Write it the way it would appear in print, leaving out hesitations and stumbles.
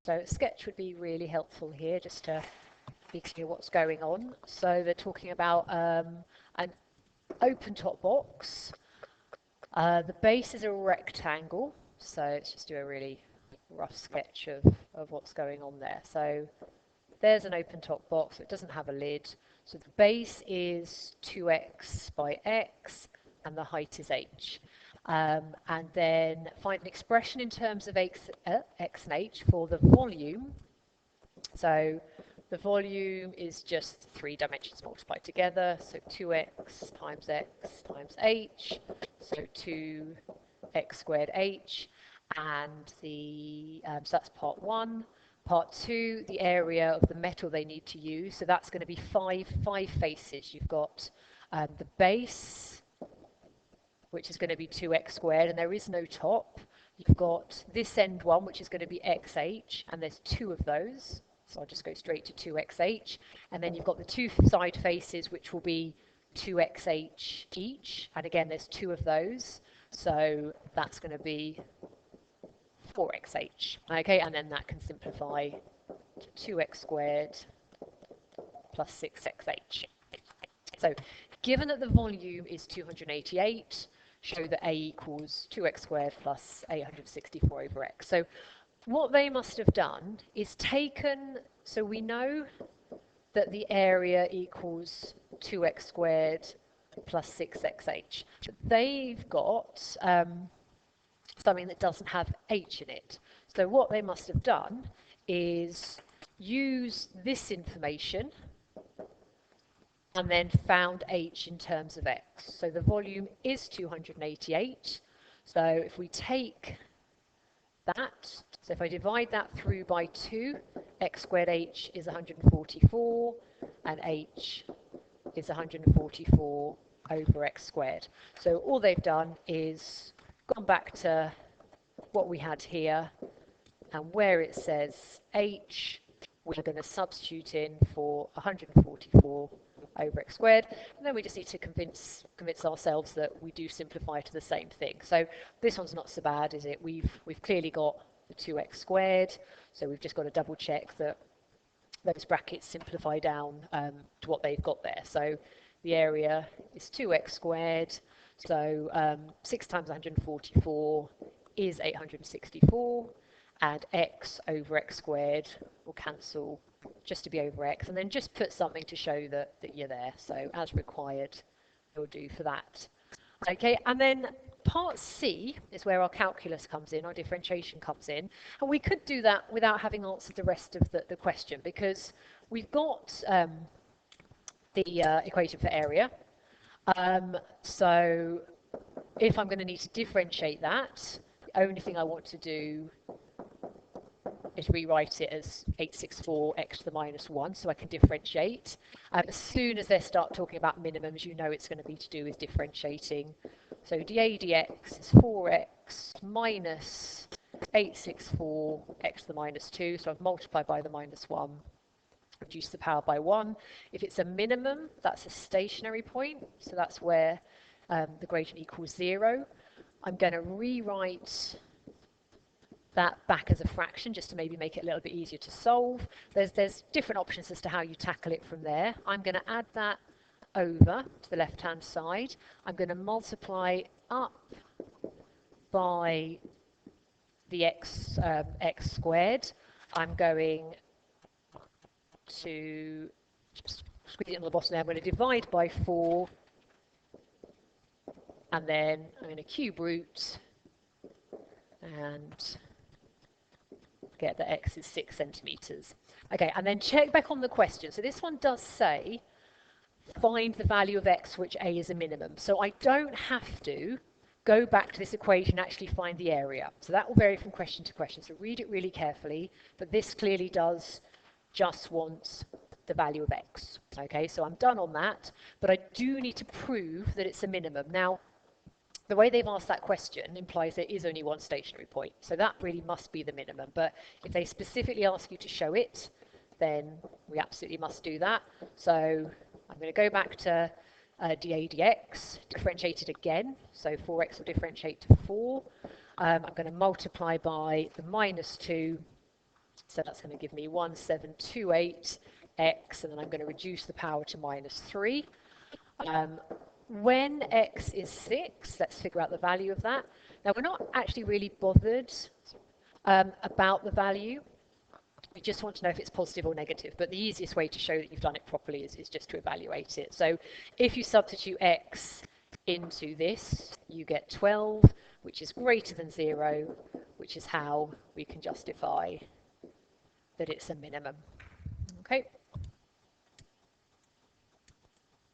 So a sketch would be really helpful here, just to be clear what's going on. So they're talking about an open top box. The base is a rectangle, so let's just do a really rough sketch of what's going on there. So there's an open top box, it doesn't have a lid. So the base is 2x by x, and the height is h. And then find an expression in terms of x and h for the volume. So the volume is just 3 dimensions multiplied together, so 2x times x times h, so 2x squared h, and so that's part 1. Part 2, the area of the metal they need to use, so that's going to be five faces. You've got the base, which is going to be 2x squared, and there is no top. You've got this end one, which is going to be xh, and there's 2 of those. So I'll just go straight to 2xh. And then you've got the 2 side faces, which will be 2xh each. And again, there's 2 of those. So that's going to be 4xh. Okay, and then that can simplify to 2x squared plus 6xh. So given that the volume is 288, show that a equals 2x squared plus 864 over x. So what they must have done is taken, so we know that the area equals 2x squared plus 6xh. They've got something that doesn't have h in it. So what they must have done is use this information and then found h in terms of x. So the volume is 288. So if we take that, so if I divide that through by 2, x squared h is 144, and h is 144 over x squared. So all they've done is gone back to what we had here, and where it says h, we're going to substitute in for 144 over x squared, and then we just need to convince ourselves that we do simplify to the same thing. So this one's not so bad, is it? We've clearly got the 2x squared, so we've just got to double check that those brackets simplify down to what they've got there. So the area is 2x squared, so 6 times 144 is 864, and x over x squared will cancel just to be over x, and then just put something to show that you're there. So as required, it'll do for that. Okay, and then part C is where our calculus comes in, our differentiation comes in, and we could do that without having answered the rest of the question, because we've got the equation for area. So if I'm going to need to differentiate that, the only thing I want to do is rewrite it as 864 x to the minus 1, so I can differentiate. As soon as they start talking about minimums, you know it's going to be to do with differentiating. So dA dx is 4x minus 864 x to the minus 2, so I've multiplied by the minus 1, reduced the power by 1. If it's a minimum, that's a stationary point, so that's where the gradient equals 0. I'm going to rewrite that back as a fraction just to maybe make it a little bit easier to solve. There's different options as to how you tackle it from there. I'm going to add that over to the left hand side. I'm going to multiply up by the x squared. I'm going to just squeeze it on the bottom there. I'm going to divide by 4, and then I'm going to cube root and get that x is 6 centimeters. Okay, and then check back on the question. So this one does say find the value of x which a is a minimum. So I don't have to go back to this equation and actually find the area. So that will vary from question to question. So read it really carefully, but this clearly does just want the value of x. Okay, so I'm done on that, but I do need to prove that it's a minimum. Now, the way they've asked that question implies there is only one stationary point, so that really must be the minimum. But if they specifically ask you to show it, then we absolutely must do that. So I'm going to go back to dA dx, differentiate it again, so 4x will differentiate to 4. I'm going to multiply by the minus 2 So that's going to give me 1728x, and then I'm going to reduce the power to -3. When x is 6, let's figure out the value of that. Now, we're not actually really bothered about the value. We just want to know if it's positive or negative, but the easiest way to show that you've done it properly is just to evaluate it. So if you substitute x into this, you get 12, which is greater than 0, which is how we can justify that it's a minimum. Okay.